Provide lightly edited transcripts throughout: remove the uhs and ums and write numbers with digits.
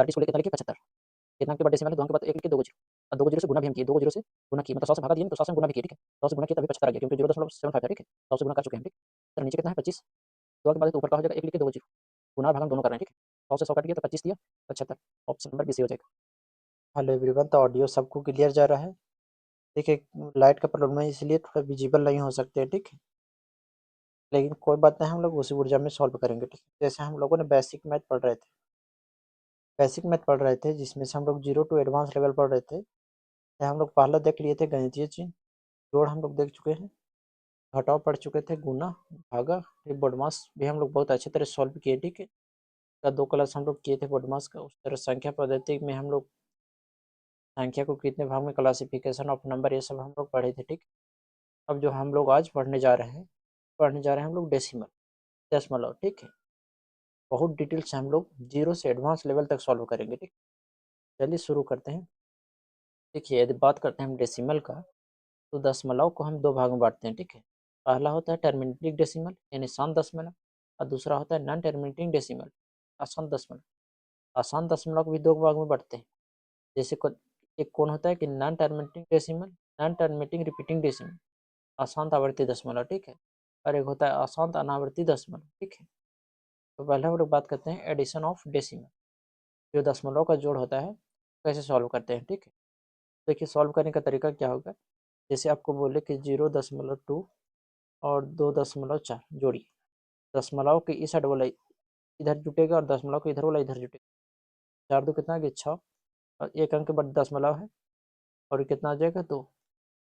30 को लेके कितना लिखे 75। कितना अंक के बाद डेसिमल है, 2 अंक के बाद 1 लिखे, 2 को 0 और 2 को 0 से गुना भी हम किए, 2 को 0 से गुना किए, मतलब 100 से भागा दिए तो 100 से गुना भी किए, ठीक है। 100 से गुना किया तभी 75 आ गया क्योंकि 0.75 था, ठीक है। 100 से गुना कर चुके हैं, ठीक। तो नीचे कितना है 25, 2 के बाद तो ऊपर का हो जाएगा 1 लिखे, 2 को 0 गुना भागा दोनों कर रहे हैं, ठीक है। 100 से 100 कट गया तो 25 दिया 75, ऑप्शन नंबर बी सी हो जाएगा। हेलो एवरीवन, तो ऑडियो सबको क्लियर जा रहा है? देखिए, लाइट का प्रॉब्लम है इसलिए थोड़ा विजिबल नहीं हो सकते, ठीक है। लेकिन कोई बात नहीं, हम लोग उसी ऊर्जा में सॉल्व करेंगे, ठीक है। जैसे हम लोगों ने बेसिक मैथ पढ़ रहे थे, जिसमें से हम लोग 0 टू एडवांस लेवल पढ़ रहे थे। हम लोग पहले देख लिए थे गणितीय चिन्ह, जोड़ हम लोग देख चुके हैं, घटाव पढ़ चुके थे, गुना, भागा, फिर बॉडमास भी हम लोग बहुत अच्छी तरह सॉल्व किए, ठीक है। का 2 क्लास हम लोग किए थे बॉडमास का। उस तरह संख्या पद्धति में हम लोग संख्या को कितने भाग में, क्लासिफिकेशन ऑफ नंबर, ये सब हम लोग पढ़े थे, ठीक। अब जो हम लोग आज पढ़ने जा रहे हैं हम लोग डेसिमल, दशमलव, ठीक है। बहुत डिटेल से हम लोग 0 से एडवांस लेवल तक सॉल्व करेंगे, ठीक। चलिए शुरू करते हैं। देखिए, यदि बात करते हैं हम डेसिमल का, तो दशमलव को हम 2 भाग में बांटते हैं, ठीक है। पहला होता है टर्मिनेटिंग डेसिमल यानी शांत दशमलव, और दूसरा होता है नॉन टर्मिनेटिंग डेसिमल, अशांत दशमलव। अशांत दशमलव को भी 2 भाग में बांटते हैं। जैसे एक कौन होता है कि non terminating decimal, non terminating repeating decimal, अशांत आवर्ती दशमलव, ठीक है। और एक होता है अशांत अनावर्ती दशमलव, ठीक है। तो पहले हम लोग बात करते हैं एडिशन ऑफ डेसिमल, जो दशमलव का जोड़ होता है कैसे सॉल्व करते हैं, ठीक है। देखिए, सॉल्व करने का तरीका क्या होगा। जैसे आपको बोले कि 0.2 और 2.4 जोड़िए, दशमलव के इस साइड वाला इधर जुटेगा और दशमलव के इधर वाला इधर जुटेगा। 4 दो कितना आ गया 6, और एक अंक के बाद दशमलव है और कितना आ जाएगा 2।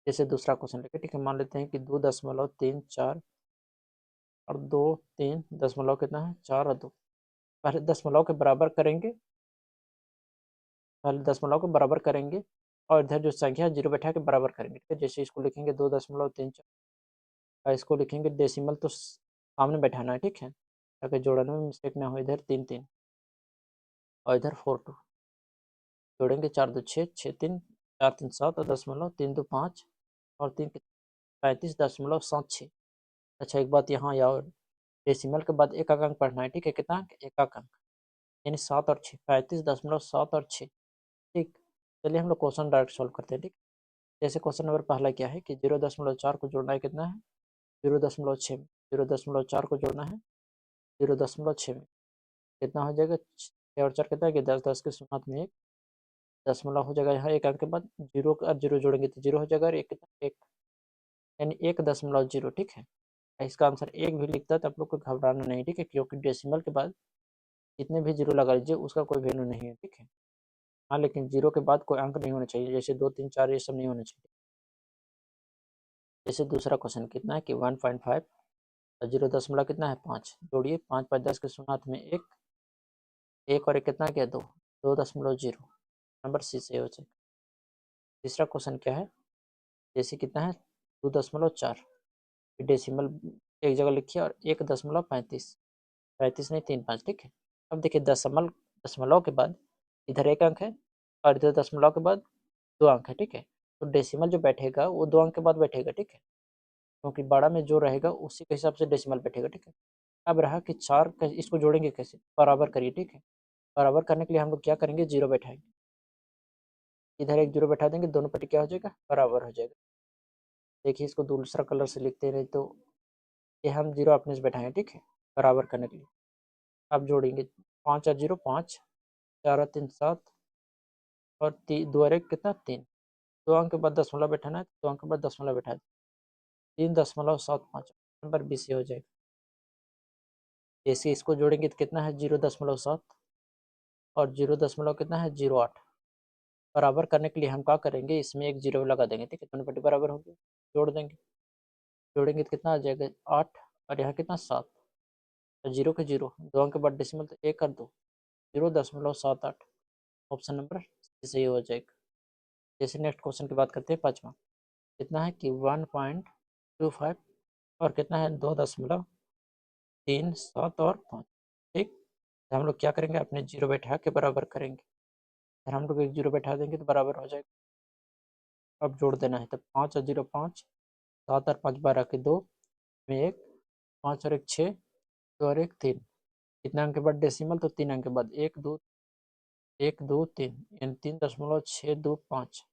जैसे दूसरा क्वेश्चन लेके, ठीक है, मान लेते हैं कि 2.34 और 2 3 कितना है 4 और 2। पहले दशमलव के बराबर करेंगे, और इधर जो संख्या है 0 बैठा के बराबर करेंगे, ठीक है। जैसे इसको लिखेंगे 2.34 और इसको लिखेंगे डेसिमल तो सामने बैठाना है, ठीक है, ताकि जोड़ने में मिस्टेक ना हो। इधर 3 3 और इधर 4 2 जोड़ेंगे, 4 2 6, 6 3, 4 3 7 और 3 2 5 और 3 35.76। अच्छा, एक बात यहाँ यार, डेसिमल के बाद एक अंक पढ़ना है, ठीक है। कितना अंक, एक अंक, यानी 7 और 6, 35.7 और 6, ठीक। चलिए हम लोग क्वेश्चन डायरेक्ट सॉल्व करते हैं, ठीक। जैसे क्वेश्चन नंबर पहला क्या है कि 0.4 को जोड़ना है, कितना है 0.6 में, 0.4 को जोड़ना है 0.6 में, कितना हो जाएगा 6 और 4 कितना है कि 10, 10 के शून्य में एक दशमलव हो जाएगा। यहाँ एक अंक के बाद 0 और 0 जोड़ेंगे तो 0 हो जाएगा, और एक कितना एक, यानी 1.0, ठीक है। इसका आंसर एक भी लिखता है तो आप लोग को घबराना नहीं, ठीक है, क्योंकि डेसिमल के बाद जितने भी जीरो लगा लीजिए उसका कोई वैल्यू नहीं है, ठीक है। हाँ, लेकिन जीरो के बाद कोई अंक नहीं होना चाहिए, जैसे 2 3 4 ये सब नहीं होना चाहिए। जैसे दूसरा क्वेश्चन कितना है कि 1.5 और 0 कितना है 5, जोड़िए 5 5 10 के शून्य में एक, एक और एक कितना क्या 2, 2.0, नंबर सी से हो जाएगा। तीसरा क्वेश्चन क्या है, जैसे कितना है 2.4, डेसिमल एक जगह लिखिए और 1.35, 35 नहीं 3 5, ठीक है। अब देखिए दशमलव के बाद इधर एक अंक है और इधर दशमलव के बाद 2 अंक है, ठीक है। तो डेसिमल जो बैठेगा वो 2 अंक के बाद बैठेगा, ठीक है, क्योंकि बड़ा में जो रहेगा उसी के हिसाब से डेसिमल बैठेगा, ठीक है। अब रहा कि 4 इसको जोड़ेंगे कैसे, बराबर करिए, ठीक है। बराबर करने के लिए हम लोग क्या करेंगे, 0 बैठाएंगे, इधर एक 0 बैठा देंगे, दोनों पट्टी क्या हो जाएगा, बराबर हो जाएगा। देखिए, इसको दूसरा कलर से लिखते रहे तो ये हम 0 अपने से बैठाएंगे, ठीक है, बराबर करने के लिए। अब जोड़ेंगे 5 और 0 5, 4 और 3 7 और 2 और 1 कितना 3, 2 अंक के बाद दशमलव बैठाना है, 2 अंक के बाद दशमलव बैठा दें, 3.75, नंबर बी से हो जाएगा। जैसे इसको जोड़ेंगे तो कितना है 0.7 और 0 कितना है 0.8। बराबर करने के लिए हम क्या करेंगे, इसमें एक 0 लगा देंगे, ठीक है, दोनों पट्टी बराबर होगी, जोड़ देंगे, जोड़ेंगे तो कितना आ जाएगा 8 और यहाँ कितना 7, और 0 के 0, 2 अंक के बाद डेसिमल तो 1 कर दो, 0.78, ऑप्शन नंबर सही हो जाएगा। जैसे नेक्स्ट क्वेश्चन की बात करते हैं, पाँचवा कितना है कि 1.25 और कितना है 2.37 और 5, ठीक। तो हम लोग क्या करेंगे, अपने 0 बैठा के बराबर करेंगे, अगर हम लोग एक 0 बैठा देंगे तो बराबर हो जाएगा। अब जोड़ देना है, तो 5 और 0 5, 7 और 5 12 के 2 में एक, 5 और 1 6, 2 और 1 3, कितना अंक के बाद डेसिमल तो 3 अंक के बाद 1 2 1 2 3 यानी 3.625,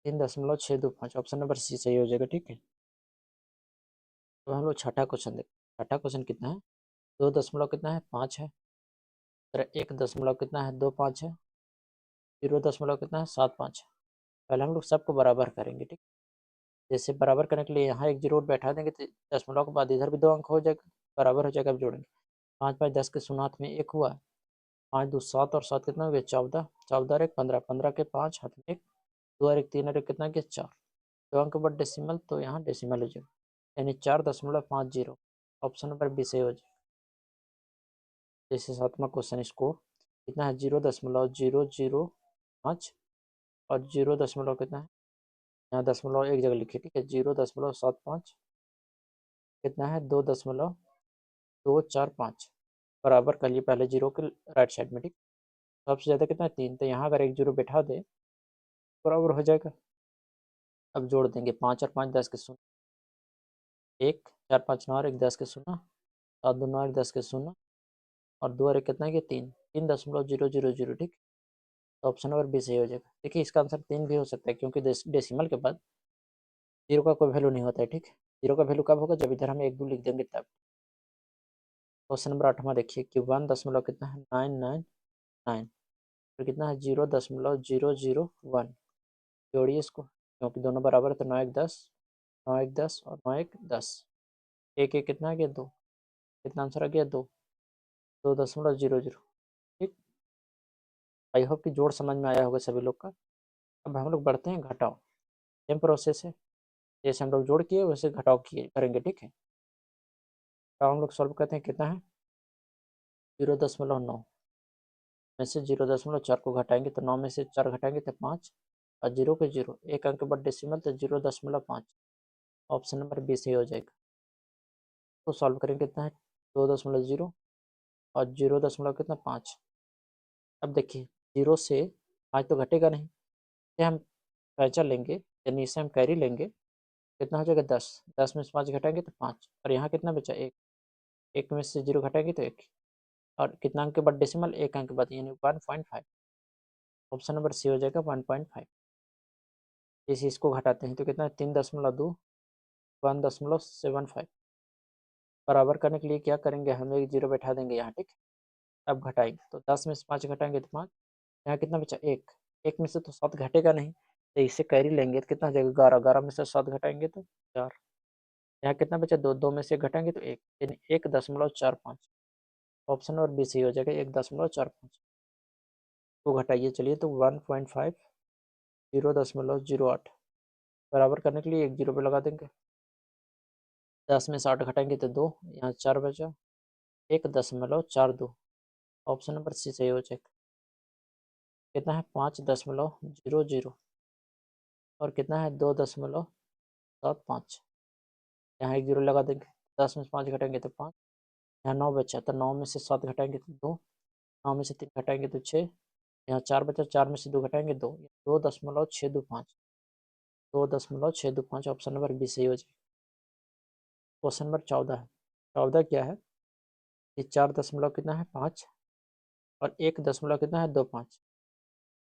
3.625 ऑप्शन नंबर सी सही हो जाएगा। ठीक है, तो हम लोग छठा क्वेश्चन देखते हैं। छठा क्वेश्चन कितना है, 2 दशमलव कितना है 5 है, फिर 1 दशमलव कितना है 2.5 है, 0 दशमलव कितना है 7.5 है। पहले हम लोग सबको बराबर करेंगे। ठीक, जैसे बराबर करने के लिए यहाँ एक जीरो बैठा देंगे तो दशमलव के बाद इधर भी 2 अंक हो जाएगा, बराबर हो जाएगा। अब जोड़ेंगे 5 5 10 के शून्य हाथ में 1 हुआ, 5 2 7 और 7 कितना हो गया 14, 14 और 1 15, 15 के 5 हाथ में 1, 2 और 1 3 और 1 कितना गया 4, 2 अंक के बाद डेसिमल तो यहाँ डेसिमल हो जाएगा, यानी 4.50। ऑप्शन नंबर बी सही हो जाएगा। जैसे सातवां क्वेश्चन इसको कितना है 0.005 और 0 दशमलव कितना है, यहाँ दशमलव एक जगह लिखिए। ठीक है, 0.75 कितना है 2.245 बराबर कर लिए पहले जीरो के राइट साइड में। ठीक, सबसे ज़्यादा कितना है 3, तो यहाँ अगर एक जीरो बैठा दे बराबर हो जाएगा। अब जोड़ देंगे 5 और 5 10 के शून्य, 1 4 5 9 और 1 10 के शून्य, 7 2 9 और 10 के शून्य और 2 और 1 कितना है कि 3, 3.000। ठीक, तो ऑप्शन नंबर बी सही हो जाएगा। देखिए इसका आंसर 3 भी हो सकता है क्योंकि डेसिमल के बाद जीरो का कोई वैल्यू नहीं होता है। ठीक, जीरो का वैल्यू कब होगा, जब इधर हम 1 2 लिख देंगे तब। क्वेश्चन नंबर 8वां देखिए कि 1 दशमलव कितना है 999, फिर कितना है 0.001। जोड़िए इसको क्योंकि दोनों बराबर है तो 9 1 10, 9 1 10 और 9 1 10, एक एक कितना आ गया 2, कितना आंसर आ गया 2, 2.00। ठीक, आई होप कि जोड़ समझ में आया होगा सभी लोग का। अब हम लोग बढ़ते हैं घटाओ, सेम प्रोसेस है, जैसे हम लोग जोड़ किए वैसे घटाओ किए करेंगे। ठीक है, तो हम लोग सॉल्व करते हैं कितना है 0.9 में से 0.4 को घटाएंगे तो 9 में से 4 घटाएंगे तो 5 और 0 के 0 एक अंक के बाद डेसिमल तो 0.5। ऑप्शन नंबर बी सही हो जाएगा। तो सॉल्व करेंगे कितना है 2.0 और 0 कितना 5। अब देखिए जीरो से 5 तो घटेगा नहीं, इसे हम पैंचा लेंगे यानी इसे हम कैरी लेंगे, कितना हो जाएगा 10, 10 में से 5 घटाएंगे तो 5 और यहाँ कितना बचा 1, 1 में से 0 घटाएंगे तो 1 और कितना अंक के बाद डेसिमल 1 अंक के बाद यानी 1.5। ऑप्शन नंबर सी हो जाएगा 1.5। इसी इसको घटाते हैं तो कितना है 3.2 1.75 बराबर करने के लिए क्या करेंगे हम एक जीरो बैठा देंगे यहाँ। ठीक, अब घटाएंगे तो 10 में से 5 घटाएंगे तो 5, यहाँ कितना बचा 1, 1 में से तो 7 घटेगा नहीं तो इसे कैरी लेंगे तो कितना हो जाएगा 11, 11 में से 7 घटाएंगे तो 4, यहाँ कितना बचा 2, 2 में से घटाएंगे तो 1 यानी 1.45। ऑप्शन और बी सी हो जाएगा 1.45 को घटाइए चलिए तो 1.5 0.08 बराबर करने के लिए एक जीरो पे लगा देंगे, 10 में से 8 घटाएंगे तो 2, यहाँ 4 बचा 1.42। ऑप्शन नंबर सी सही हो जाएगा। कितना है 5.00 और कितना है 2.75, यहाँ एक जीरो लगा देंगे, 10 में से 5 घटाएंगे तो 5, यहाँ 9 बचा तो 9 में से 7 घटाएंगे तो 2, 9 में से 3 घटाएंगे तो 6, यहाँ 4 बचा 4 में से 2 घटाएंगे 2, 2.625, 2.625 ऑप्शन नंबर बी सही हो जाएगा। क्वेश्चन नंबर 14 है, 14 क्या है कि 4 दशमलव कितना है 5 और 1 दशमलव कितना है 2.5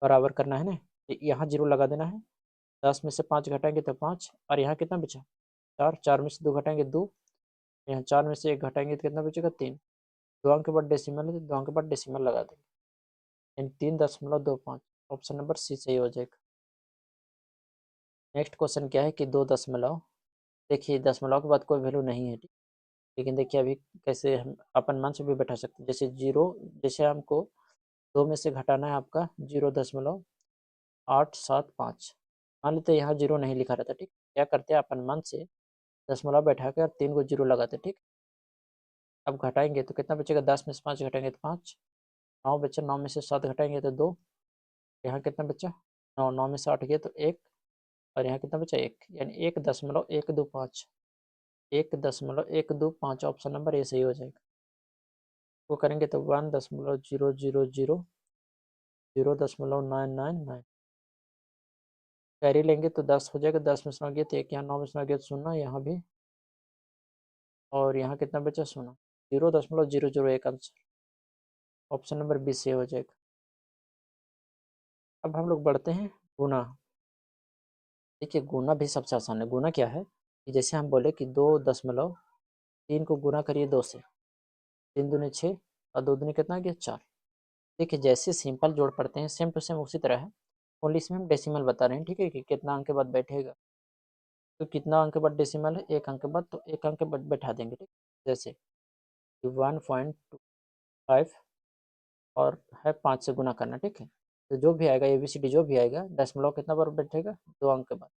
बराबर करना है ना, तो यहाँ जीरो लगा देना है, 10 में से 5 घटाएंगे तो 5 और यहाँ कितना बचा 4, 4 में से 2 घटाएंगे 2, यहाँ 4 में से 1 घटाएंगे तो कितना बचेगा 3, 2 अंक के बाद डेसिमल है तो 2 अंक के बाद डेसिमल लगा देंगे यानी 3.25। ऑप्शन नंबर सी सही हो जाएगा। नेक्स्ट क्वेश्चन क्या है कि 2 दशमलव, देखिए दशमलव के बाद कोई वैल्यू नहीं है, लेकिन देखिए अभी कैसे हम अपन मन से भी बैठा सकते हैं। जैसे जीरो, जैसे हमको 2 में से घटाना है आपका 0.875, मान लेते यहाँ जीरो नहीं लिखा रहता। ठीक, क्या करते हैं अपन मन से दशमलव बैठा कर 3 को जीरो लगाते। ठीक, अब घटाएंगे तो कितना बचेगा 10 में से 5 घटाएंगे तो 5, 9 बचे 9 में से 7 घटाएंगे तो 2, यहाँ कितना बचा 9, 9 में से 8 गया तो 1 और यहाँ कितना बचा 1 यानी 1.125, 1.125 ऑप्शन नंबर ए सही हो जाएगा। वो करेंगे तो 1.000 0.999 कैरी लेंगे तो 10 हो जाएगा, 10 में से 9 गया तो 1, यहाँ 9 में से 9 गया तो 0, यहाँ भी और यहाँ कितना बचा 0, 0.001 आंसर। ऑप्शन नंबर बी से हो जाएगा। अब हम लोग बढ़ते हैं गुना। देखिए गुना भी सबसे आसान है। गुना क्या है कि जैसे हम बोले कि 2.3 को गुना करिए 2 से, 3 दूनी 6 और 2 दूनी कितना आ गया 4। देखिए जैसे सिंपल जोड़ पढ़ते हैं सेम टू सेम उसी तरह है, ओनली इसमें हम डेसिमल बता रहे हैं, ठीक है, कि कितना अंक के बाद बैठेगा। तो कितना अंक के बाद डेसिमल है, 1 अंक के बाद, तो 1 अंक के बाद बैठा देंगे, ठीक। जैसे 1.25 और है 5 से गुना करना, ठीक है। तो जो भी आएगा ABCD जो भी आएगा दशमलव कितना बार बैठेगा, 2 अंक के बाद।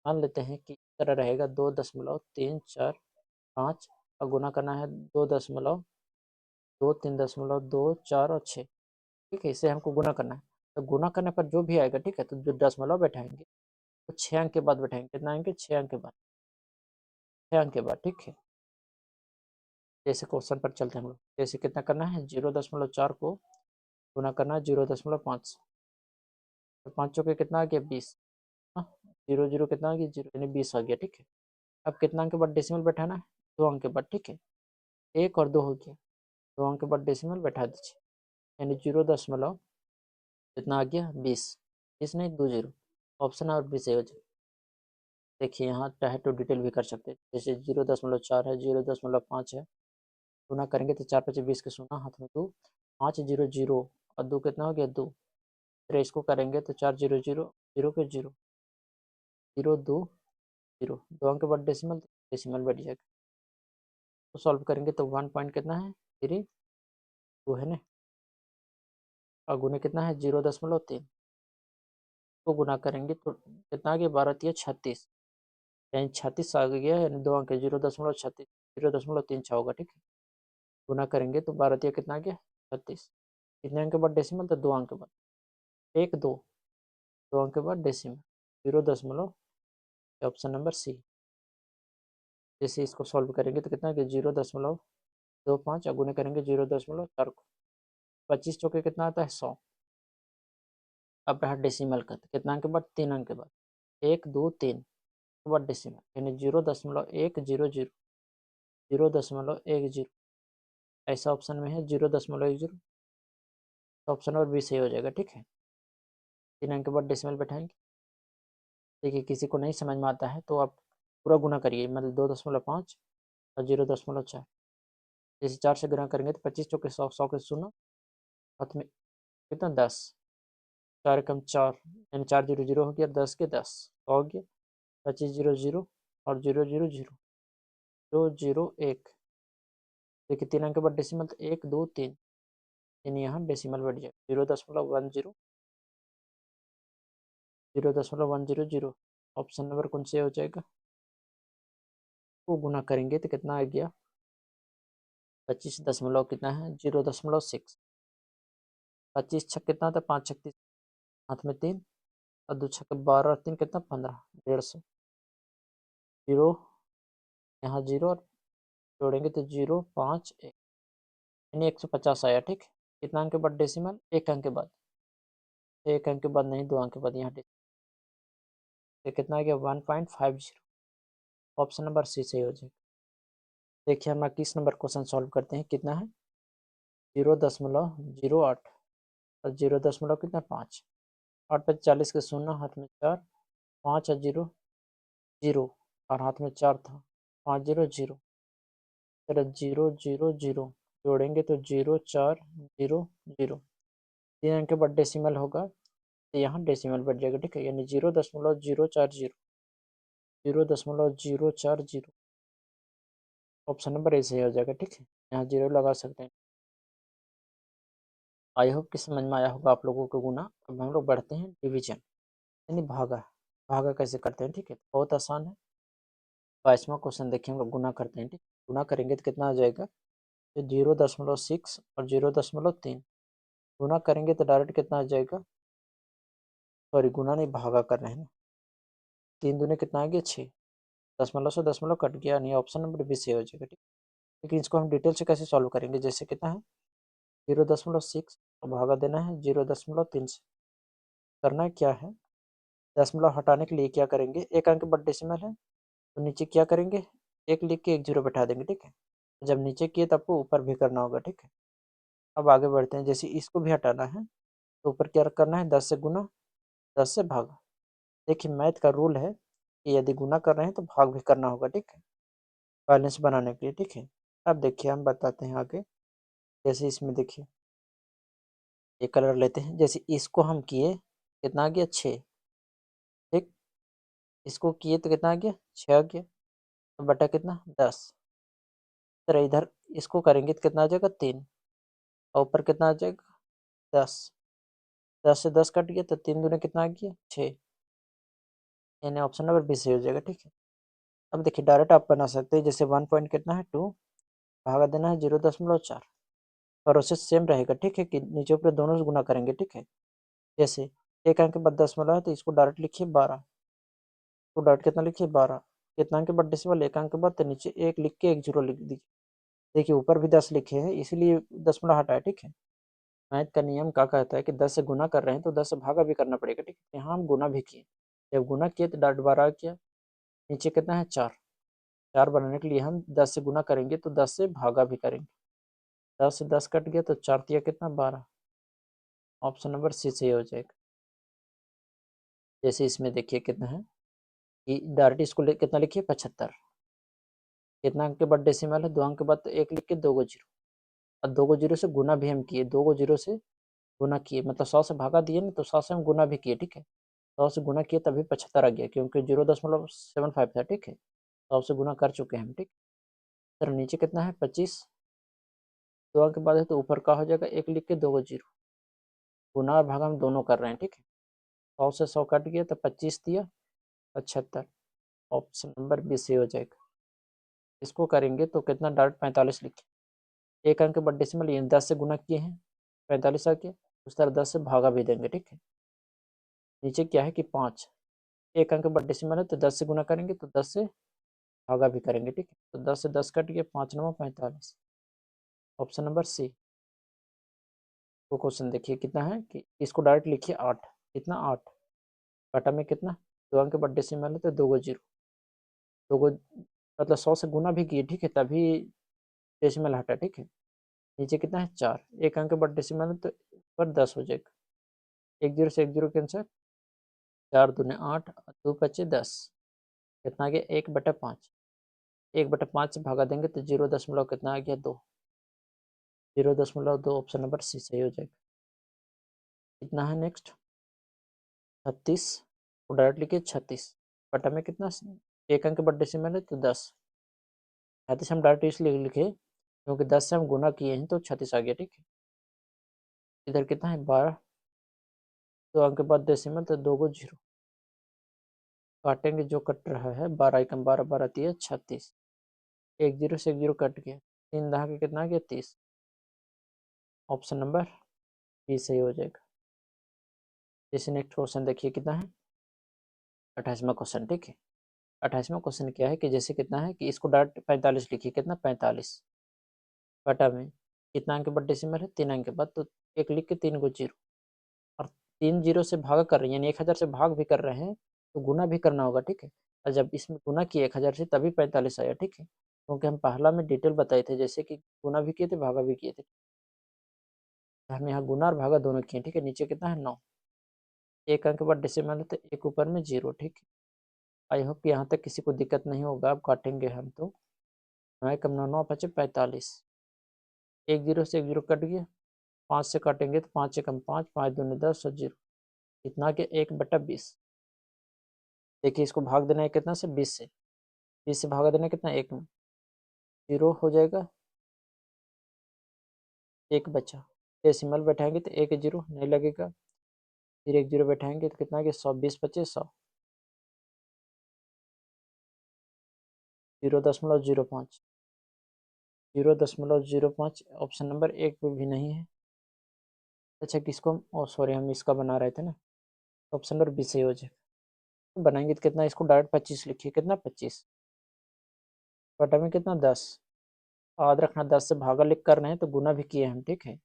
मान लेते हैं कि इस तरह रहेगा 2.345 और गुना करना है 2.2, 3.2, 4 और 6, ठीक है। इसे हमको गुना करना है, तो गुना करने पर जो भी आएगा, ठीक है, तो जो दशमलव बैठाएंगे तो 6 अंक के बाद बैठाएंगे, कितना आएंगे 6 अंक के बाद, 6 अंक के बाद, ठीक है। जैसे क्वेश्चन पर चलते हैं हम लोग, जैसे कितना करना है 0.4 को गुना करना है 0.5, तो 5 चौके कितना आ गया 20, हाँ, 0 0 कितना आ गया 0 यानी 20 आ गया, ठीक है। अब कितना अंक के बाद डेसिमल बैठाना है, 2 अंक के बाद, ठीक है। 1 और 2 हो गया, 2 अंक के बाद डेसिमल बैठा दीजिए, यानी 0. कितना आ गया 20, 20 नहीं 20, ऑप्शन और 20 हो जाए। देखिए यहाँ चाहे तो डिटेल भी कर सकते हैं, जैसे 0.4 है, 0.5 है, गुना करेंगे तो 4 5 20 के शून्य हाथ में 2, 5 0 0 और 2 कितना हो गया 2। फिर इसको करेंगे तो 4 0 0 0 के 0 0 2 0, 2 अंक के बाद डेसिमल, डेसिमल बैठ जाएगा। तो सॉल्व करेंगे तो 1 पॉइंट कितना है 3 2 है ना, और गुने कितना है 0.3 को गुना करेंगे तो कितना आ गया 12 3 36, यानी 36 आ गया, यानी 2 अंक 0.36, 0.36 होगा, ठीक है। गुना करेंगे तो 12 3 कितना आ गया 36, कितने अंक के बाद डेसिमल, तो 2 अंक के बाद, 1 2, 2 अंक के बाद डेसिमल, 0. Option number C. जैसे इसको सॉल्व करेंगे तो कितना आ गया 0.25 और गुने करेंगे 0.4 को, 25 चौके कितना आता है 100। अब रहा डेसिमल का, तो कितना अंक के बाद 3 अंक के बाद, 1 2 3 के बाद डेसिमल, यानी 0.100, 0.10, ऐसा ऑप्शन में है 0.10, तो ऑप्शन नंबर बी सही हो जाएगा, ठीक है। 3 अंक के बाद डेसिमल बैठाएंगे। देखिए किसी को नहीं समझ में आता है तो आप पूरा गुना करिए, मतलब 2.5 और 0.4, जैसे 4 से गुना करेंगे तो 25 चौके 100, 100 के शून्य हाथ में कितना 10, 4 कम 4 यानी 4 0 0 हो गया, 10 के 10 हो गया, 25 0 0 और 0 0 0 2 0 1। देखिए 3 अंक के बाद डेसिमल तो 1 2 3, यानी यहाँ डेसिमल बैठ जाए 0.10, 0.100, ऑप्शन नंबर कौन से हो जाएगा, को गुना करेंगे तो कितना आ गया 25 दशमलव कितना है 0.6, 25 छक कितना था 5 36, हाथ में 3 और 2 छक 12 और 3 कितना 15, 150, जीरो यहाँ जीरो और जोड़ेंगे तो 0.5 1, यानी 150 आया, ठीक। कितना अंक के बाद डेसिमल, 1 अंक के बाद, 1 अंक के बाद नहीं 2 अंक के बाद, यहाँ डेसिमल कितना आ गया 1.50, ऑप्शन नंबर सी सही हो जाएगा। देखिए हम 21 नंबर क्वेश्चन सॉल्व करते हैं, कितना है 0.08 और 0. कितना 5, 8 पे 40 के शून्य हाथ में 4, 5 और 0 0 और हाथ में 4 था, 5 0 0, फिर 0 0 0 जोड़ेंगे तो 0 4 0 0, 3 अंक के बाद डेसिमल होगा तो यहाँ डेसिमल बढ़ जाएगा, ठीक है, यानी 0.040, 0.040, ऑप्शन नंबर ए सही हो जाएगा, ठीक है। यहाँ जीरो लगा सकते हैं। आई होप कि समझ में आया होगा आप लोगों को गुना। अब हम लोग बढ़ते हैं डिवीजन, यानी भागा। भागा कैसे करते हैं, ठीक है, बहुत आसान है। 22वां क्वेश्चन देखिए, हम लोग गुना करते हैं, ठीक। गुना करेंगे तो कितना आ जाएगा, तो 0.6 और 0.3 गुना करेंगे तो डायरेक्ट कितना आ जाएगा, सॉरी गुना नहीं भागा कर रहे हैं ना, 3 दूने कितना आ गया 6, दशमलव से दशमलव कट गया, नहीं ऑप्शन नंबर बी सही हो जाएगा, ठीक। लेकिन इसको हम डिटेल से कैसे सॉल्व करेंगे, जैसे कितना है 0.6 और भागा देना है 0.3 से। करना है क्या है, दशमलव हटाने के लिए क्या करेंगे, 1 अंक बट डेसिमल है तो नीचे क्या करेंगे, 1 लिख के 1 0 बैठा देंगे, ठीक है। जब नीचे किए तो आपको ऊपर भी करना होगा, ठीक है। अब आगे बढ़ते हैं, जैसे इसको भी हटाना है तो ऊपर क्या करना है, 10 से गुना, 10 से भागा। देखिए मैथ का रूल है कि यदि गुना कर रहे हैं तो भाग भी करना होगा, ठीक है, बैलेंस बनाने के लिए, ठीक है। अब देखिए हम बताते हैं आगे। जैसे इसमें देखिए ये कलर लेते हैं, जैसे इसको हम किए कितना आ गया 6, ठीक, इसको किए तो कितना आ गया 6 आ गया, तो बटा कितना 10। तो इधर इसको करेंगे तो कितना आ जाएगा 3, और ऊपर कितना आ जाएगा 10। 10 से 10 कट गया तो 3 दूने कितना आ गया 6, यानी ऑप्शन नंबर बी सही हो जाएगा, ठीक है। अब देखिए डायरेक्ट आप बना सकते हैं, जैसे 1 पॉइंट कितना है 2, भागा देना है 0.4, प्रोसेस सेम रहेगा, ठीक है, कि नीचे ऊपर दोनों से गुना करेंगे, ठीक है। जैसे एक अंक के बाद 10 है तो इसको डायरेक्ट लिखिए 12, तो डायरेक्ट कितना लिखिए 12, कितना अंक के बाद डेसिमल, एक अंक के बाद तो नीचे एक लिख के एक जीरो लिख दीजिए। देखिए ऊपर भी 10 लिखे हैं इसलिए 10 हटाया, ठीक है। मैथ का नियम क्या कहता है कि 10 से गुना कर रहे हैं तो 10 से भागा भी करना पड़ेगा, ठीक है। यहाँ हम गुना भी किए, जब गुना किए तो डायरेक्ट 12 आ गया, नीचे कितना है 4, 4 बनाने के लिए हम 10 से गुना करेंगे तो 10 से भागा भी करेंगे, 10 से 10 कट गया तो 4 दिया कितना 12, ऑप्शन नंबर सी सही हो जाएगा। जैसे इसमें देखिए कितना है कि डायरेक्ट इसको कितना लिखिए 75, कितना अंक के बाद डेसिमल है, 2 अंक के बाद तो एक लिख के 2 को जीरो, और 2 को जीरो से गुना भी हम किए, 2 को जीरो से गुना किए, मतलब 100 से भागा दिए ना तो 100 से हम गुना भी किए, ठीक है। 100 से गुना किए तभी 75 आ गया, क्योंकि 0.75 था, ठीक है, 100 से गुना कर चुके हैं हम, ठीक। सर नीचे कितना है 25, 2 अंक के बाद है तो ऊपर का हो जाएगा एक लिख के 2 को जीरो, गुना और भागा हम दोनों कर रहे हैं, ठीक है। 100 से 100 कट गया तो 25 दिया 75, ऑप्शन नंबर बी सही हो जाएगा। इसको करेंगे तो कितना डायरेक्ट 45 लिखे, एक अंक के बाद डेसिमल ये 10 से गुना किए हैं 45 आ गया, उस तरह 10 से भागा भी देंगे, ठीक है। नीचे क्या है कि 5, एक अंक के बाद डेसिमल है तो 10 से गुना करेंगे तो 10 से भागा भी करेंगे, ठीक है। तो 10 से 10 कट गया, 5 9 45, ऑप्शन नंबर सी। वो क्वेश्चन देखिए कितना है कि इसको डायरेक्ट लिखिए 8, कितना 8, बटा में कितना 2 अंक के बाद डेसिमल है तो 2 को जीरो, 2 को मतलब 100 से गुना भी किए, ठीक है, तभी डेसिमल हटा, ठीक है। नीचे कितना है 4, एक अंक के बाद डेसिमल है तो पर 10 हो जाएगा, एक जीरो से एक जीरो कैंसर, 4 दूने 8, 2 पचे 10, कितना आ गया 1/5, 1/5 से भागा देंगे तो 0 दशमलव कितना आ गया 2, 0.2, ऑप्शन नंबर सी सही हो जाएगा। कितना है नेक्स्ट 36, तो डायरेक्ट लिखिए 36, बटा में कितना एक अंक के बाद डेसिमल है तो 10, 36 हम डायरेक्ट इसलिए लिखे क्योंकि 10 से हम गुना किए हैं तो 36 आ गया, ठीक है। इधर कितना है 12, 2 अंक के बाद डेसिमल तो 2 को जीरो, काटेंगे जो कट रहा है 12 एकम 12, 12 दिए 36, एक जीरो से एक जीरो कट गया, 3 दहा के कितना आ गया 30, ऑप्शन नंबर बी सही हो जाएगा। जैसे नेक्स्ट क्वेश्चन देखिए कितना है 28वां क्वेश्चन, ठीक है। 28वां क्वेश्चन क्या है कि जैसे कितना है कि इसको डायरेक्ट 45 लिखिए, कितना 45, बटा में कितना अंक के बाद डेसिमल है 3 अंक के बाद तो एक लिख के 3 को जीरो, और 3 जीरो से भाग कर रहे हैं यानी 1000 से भाग भी कर रहे हैं तो गुना भी करना होगा, ठीक है। और जब इसमें गुना किए 1000 से तभी 45 आया, ठीक है, क्योंकि हम पहला में डिटेल बताए थे जैसे कि गुना भी किए थे भागा भी किए थे, हम यहाँ गुना और भागा दोनों किए, ठीक है। नीचे कितना है 9, एक अंक के बाद डेसिमल है तो एक ऊपर में जीरो, ठीक है। आई होप यहाँ तक किसी को दिक्कत नहीं होगा, अब काटेंगे हम तो 9 कम 9 9 पचे 45, एक जीरो से एक जीरो कट गया, 5 से काटेंगे तो 5 से कम 5, 5 दूनी 10 और जीरो, कितना के 1/20। देखिए इसको भाग देना है कितना से 20 से, 20 से भागा देना कितना एक में, जीरो हो जाएगा, एक बचा, डेसिमल बैठाएंगे तो एक जीरो नहीं लगेगा, फिर एक जीरो बैठाएंगे तो कितना कि 100, 20 पचे 100, 0.05, 0.05, ऑप्शन नंबर एक पे भी नहीं है। अच्छा किसको ओ सॉरी हम इसका बना रहे थे ना, ऑप्शन नंबर बी सही हो जाएगा। तो बनाएंगे तो कितना, इसको डायरेक्ट 25 लिखिए, कितना 25, बटा में कितना 10, याद रखना 10 से भागा लिख कर रहे हैं तो गुना भी किए हम, ठीक है।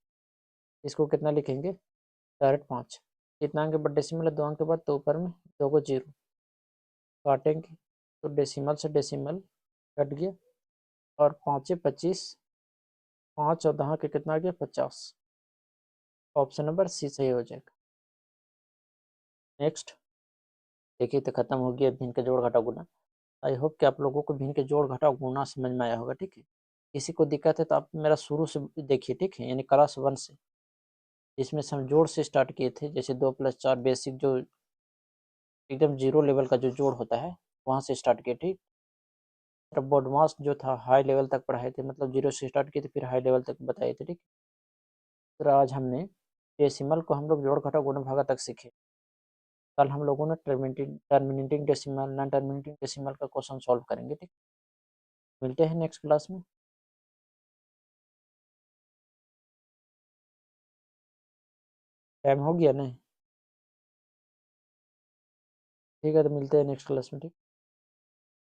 इसको कितना लिखेंगे डायरेक्ट 5, कितना अंक के बाद डेसिमल है 2 अंक के बाद तो ऊपर में 2 को जीरो, काटेंगे तो डेसिमल से डेसिमल कट गया, और 5 25, 5 और 10 के कितना आ गया 50, ऑप्शन नंबर सी सही हो जाएगा। नेक्स्ट देखिए, तो खत्म हो गया भिन्न के जोड़ घटाव गुना। आई होप कि आप लोगों को भिन्न के जोड़ घटाव गुना समझ में आया होगा। ठीक है, किसी को दिक्कत है तो आप मेरा शुरू से देखिए। ठीक है, यानी क्लास 1 से, इसमें से हम जोड़ से स्टार्ट किए थे, जैसे 2+4 बेसिक जो एकदम जीरो लेवल का जो जोड़ होता है वहाँ से स्टार्ट किए। ठीक, तब बोडमास जो था हाई लेवल तक पढ़ाए थे, मतलब जीरो से स्टार्ट किए थे फिर हाई लेवल तक बताए थे। ठीक, तो आज हमने डेसिमल को हम लोग जोड़ घटाव गुणा भागा तक सीखे। कल हम लोगों ने terminating decimal, non terminating decimal का क्वेश्चन सॉल्व करेंगे। ठीक, मिलते हैं नेक्स्ट क्लास में। टाइम हो गया नहीं? ठीक है, तो मिलते हैं नेक्स्ट क्लास में। ठीक।